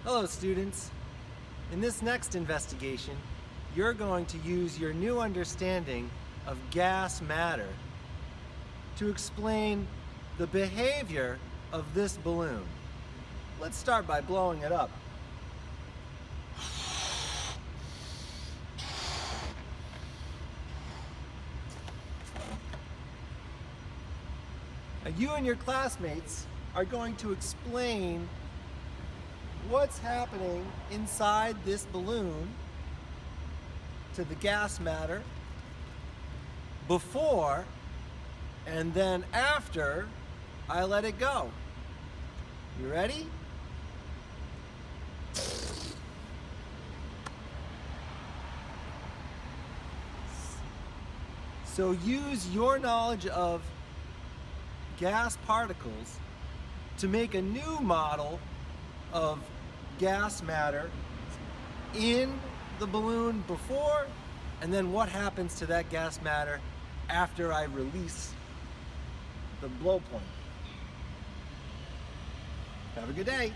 Hello, students. In this next investigation, you're going to use your new understanding of gas matter to explain the behavior of this balloon. Let's start by blowing it up. Now, you and your classmates are going to explain what's happening inside this balloon to the gas matter before and then after I let it go. You ready? So use your knowledge of gas particles to make a new model of gas matter in the balloon before, and then what happens to that gas matter after I release the blow point. Have a good day.